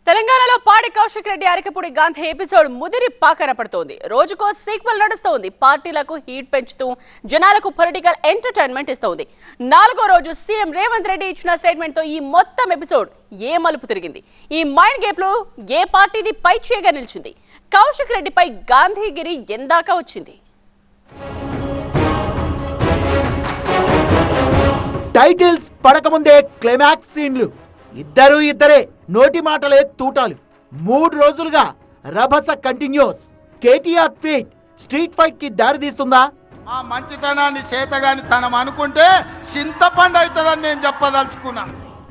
తెలంగాణలో పాడి కౌశిక్ రెడ్డి అరకపూడి గాంధీ ఎపిసోడ్ ముదిరి పాకన పడుతోంది. రోజుకో సీక్వెల్ నడుస్తోంది. పార్టీలకు హీట్ పెంచుతూ జనాలకు పొలిటికల్ ఎంటర్టైన్మెంట్ ఇస్తోంది. 4వ రోజు సీఎం రేవంత్ రెడ్డి ఇచ్చిన స్టేట్మెంట్ తో ఈ మొత్తం ఎపిసోడ్ ఏ మలుపు తిరిగింది? ఈ మైండ్ గేమ్ లో ఏ పార్టీది పై చేయగా నిలిచింది? కౌశిక్ రెడ్డిపై గాంధీగిరి ఎందాకా వచ్చింది? టైటిల్స్ పడకముందే క్లైమాక్స్ సీన్లు, ఇద్దరే నోటి మాటలే తూటాలు. 3 రోజులుగా రభస continues. KTR tweet street fight కి దారి తీస్తుందా? ఆ మంచితనాన్ని చేతగాని తనం అనుకుంటే చింతపండు అవుతుందని నేను చెప్పదలుచుకున్నా.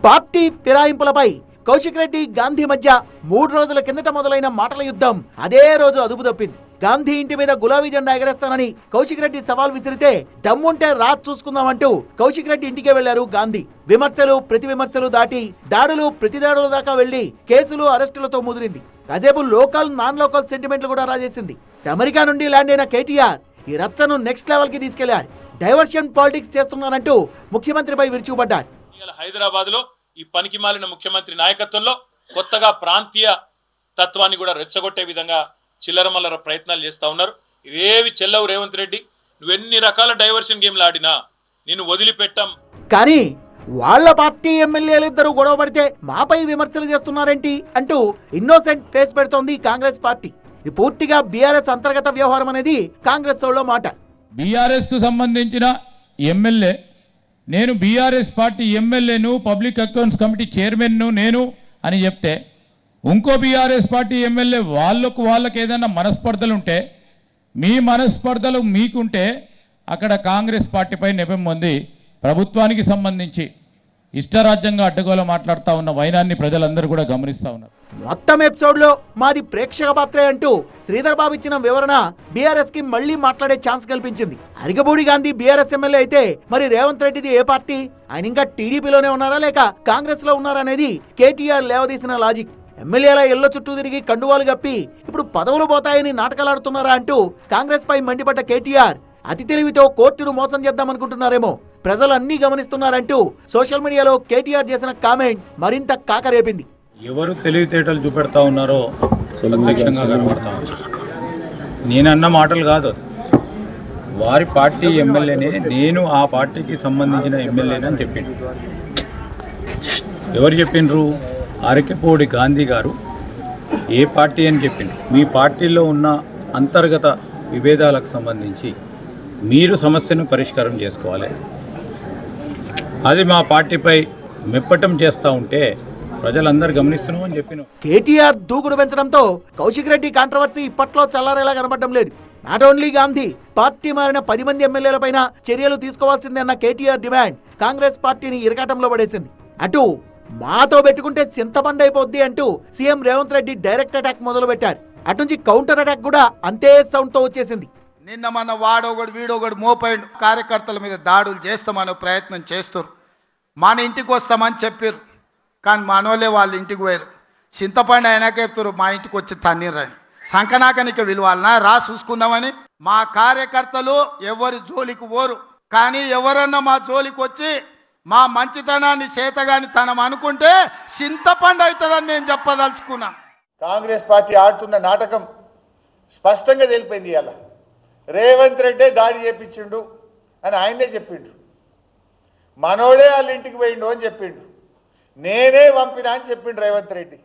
పార్టీ ఫిరాయింపులపై కౌశిక్ రెడ్డి గాంధీ మధ్య 3 రోజుల కిందట మొదలైన మాటల యుద్ధం అదే రోజు అదుపు తప్పింది. గాంధీ ఇంటి మీద గులాబీ జెండా ఎగరేస్తానని కౌశిక్ రెడ్డి సవాల్ విసిరితే దమ్ముంటే రాజ్ చూసుకుందామంటూ కౌశిక్ రెడ్డి ఇంటికే వెళ్లారు గాంధీ. విమర్శలు ప్రతి విమర్శలు దాటి దాడులు ప్రతి దాడుల దాకా వెళ్లి కేసులు అరెస్టులతో ముదిరింది. కాసేపు లోకల్ నాన్ లోకల్ సెంటిమెంట్లు కూడా రాజేసింది. అమెరికా నుండి ల్యాండ్ అయిన కేటీఆర్ ఈ రచ్చను నెక్స్ట్ లెవెల్ కి తీసుకెళ్లారు. డైవర్షన్ పాలిటిక్స్ చేస్తున్నారంటూ ముఖ్యమంత్రిపై విరుచుకుపడ్డారు. హైదరాబాద్ లో ఈ పనికి మాలిన ముఖ్యమంత్రి నాయకత్వంలో కొత్తగా ప్రాంతీయ తత్వాన్ని కూడా రెచ్చగొట్టే విధంగా చిల్లరమల్లర ప్రయత్నాలు చేస్తా ఉన్నారు. ఇవేవి చెల్లవు రేవంత్ రెడ్డి, నువ్వెన్ని రకాల డైవర్షన్ గేమ్లు ఆడినా నేను వదిలిపెట్టాం. కానీ వాళ్ళ పార్టీ ఎమ్మెల్యేలిద్దరూ గొడవ పడితే మాపై విమర్శలు చేస్తున్నారేంటి అంటూ ఇన్నోసెంట్ ఫేస్ పెడుతోంది కాంగ్రెస్ పార్టీ. ఇది పూర్తిగా బీఆర్ఎస్ అంతర్గత వ్యవహారం అనేది కాంగ్రెస్ లో మాట. బీఆర్ఎస్ కు సంబంధించిన ఎమ్మెల్యే, నేను బీఆర్ఎస్ పార్టీ ఎమ్మెల్యేను, పబ్లిక్ అకౌంట్స్ కమిటీ చైర్మన్ను నేను అని చెప్తే, ఇంకో బీఆర్ఎస్ పార్టీ ఎమ్మెల్యే వాళ్ళకి ఏదైనా మనస్పర్ధలు ఉంటే, మీ మనస్పర్ధలు మీకుంటే అక్కడ కాంగ్రెస్ పార్టీపై నెపం పొంది ప్రభుత్వానికి సంబంధించి ఇష్టరాజ్యంగా అడ్డగోలు మాట్లాడుతూ ఉన్న వైనాన్ని ప్రజలందరూ కూడా గమనిస్తూ ఉన్నారు. మొత్తం ఎపిసోడ్ లో మాది ప్రేక్షక పాత్రే అంటూ శ్రీధర్ బాబు ఇచ్చిన వివరణ బీఆర్ఎస్ కి మళ్లీ మాట్లాడే ఛాన్స్ కల్పించింది. అరకపూడి గాంధీ బీఆర్ఎస్ ఎమ్మెల్యే అయితే మరి రేవంత్ రెడ్డిది ఏ పార్టీ? ఆయన ఇంకా టీడీపీలోనే ఉన్నారా లేక కాంగ్రెస్ లో ఉన్నారా అనేది కేటీఆర్ లేవదీసిన లాజిక్. ఎమ్మెల్యేల ఇళ్ల చుట్టూ తిరిగి కండువాలు గప్పి ఇప్పుడు పదవులు పోతాయని నాటకాలాడుతున్నారా అంటూ కాంగ్రెస్ పై మండిపడ్డ కేటీఆర్ అతి తెలివితో కోర్టును మోసం చేద్దామనుకుంటున్నారేమో, ప్రజలు అన్ని గమనిస్తున్నారంటూ సోషల్ మీడియాలో కేటీఆర్ చేసిన కామెంట్ మరింత కాకరేపింది. ఎవరు తెలివితేటలు చూపెడతా ఉన్నారో ప్రత్యక్షంగా కనబడతా ఉన్నారు. నేనన్న మాటలు కాదు, వారి పార్టీ ఎమ్మెల్యేనే, నేను ఆ పార్టీకి సంబంధించిన ఎమ్మెల్యేనని చెప్పిండు. ఎవరు చెప్పిండ్రు? అరకపూడి గాంధీ గారు ఏ పార్టీ అని చెప్పిండు. మీ పార్టీలో ఉన్న అంతర్గత విభేదాలకు సంబంధించి మీరు సమస్యను పరిష్కారం చేసుకోవాలి. అది మా పార్టీపై మెప్పటం చేస్తూ ఉంటే ప్రజలందరూ గమనిస్తున్నామని చెప్పిన కేటీఆర్ దూకుడు పెంచడంతో కౌశిక్ రెడ్డి కాంట్రవర్సీ ఇప్పట్లో చల్లారేలా కనబడడం లేదు. నాట్ ఓన్లీ గాంధీ, పార్టీ మారిన 10 మంది ఎమ్మెల్యేలపైన చర్యలు తీసుకోవాల్సిందన్న కేటీఆర్ డిమాండ్ కాంగ్రెస్ పార్టీని ఇరకాటంలో పడేసింది. అటు మాతో పెట్టుకుంటే చింతపండు అయిపోద్ది అంటూ CM Revanth Reddy direct attack మొదలు పెట్టారు. అటు నుంచి కౌంటర్ అటాక్ కూడా అంతే సౌండ్ తో వచ్చేసింది. నిన్న మన వాడొకడు వీడొకడు మోపైండు కార్యకర్తల మీద దాడులు చేస్తామనే ప్రయత్నం చేస్తారు. మన ఇంటికి వస్తామని చెప్పారు, కానీ మనోళ్ళే వాళ్ళ ఇంటికి పోయారు. చింతపండు అయినాక చెప్తారు మా ఇంటికి వచ్చి తన్నీరని. సంకనాకనికి విలువాలనా రా చూసుకుందామని. మా కార్యకర్తలు ఎవరి జోలికి పోరు, కానీ ఎవరన్నా మా జోలికి వచ్చి మా మంచితనాన్ని చేతగాని తనం అనుకుంటే చింతపండు అవుతుందని నేను చెప్పదలుచుకున్నా. కాంగ్రెస్ పార్టీ ఆడుతున్న నాటకం స్పష్టంగా తెలిపోయింది. ఇలా రేవంత్ రెడ్డే దాడి చేపించిండు అని ఆయనే చెప్పిండు, మనోడే వాళ్ళ ఇంటికి పోయిండు అని చెప్పిండు, నేనే పంపినా అని చెప్పిండు రేవంత్ రెడ్డి.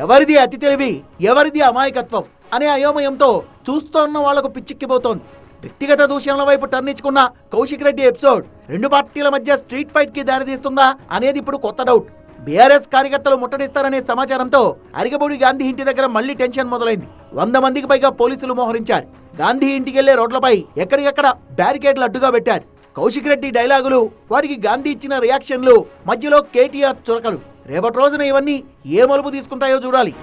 ఎవరిది అతి తెలివి, ఎవరిది అమాయకత్వం అనే అయోమయంతో చూస్తున్న వాళ్లకు పిచ్చిక్కిపోతోంది. వ్యక్తిగత దూషణల వైపు టర్నించుకున్న కౌశిక్ రెడ్డి ఎపిసోడ్ 2 పార్టీల మధ్య స్ట్రీట్ ఫైట్ కి దారితీస్తుందా అనేది ఇప్పుడు కొత్త డౌట్. బీఆర్ఎస్ కార్యకర్తలు ముట్టడిస్తారనే సమాచారంతో అరకపూడి గాంధీ ఇంటి దగ్గర మళ్లీ టెన్షన్ మొదలైంది. 100 మందికి పైగా పోలీసులు మోహరించారు. గాంధీ ఇంటికెళ్లే రోడ్లపై ఎక్కడికెక్కడ బ్యారికేడ్లు అడ్డుగా పెట్టారు. కౌశిక్ రెడ్డి డైలాగులు, వారికి గాంధీ ఇచ్చిన రియాక్షన్లు, మధ్యలో కేటీఆర్ చురకలు. రేపటి రోజున ఇవన్నీ ఏ మలుపు తీసుకుంటాయో చూడాలి.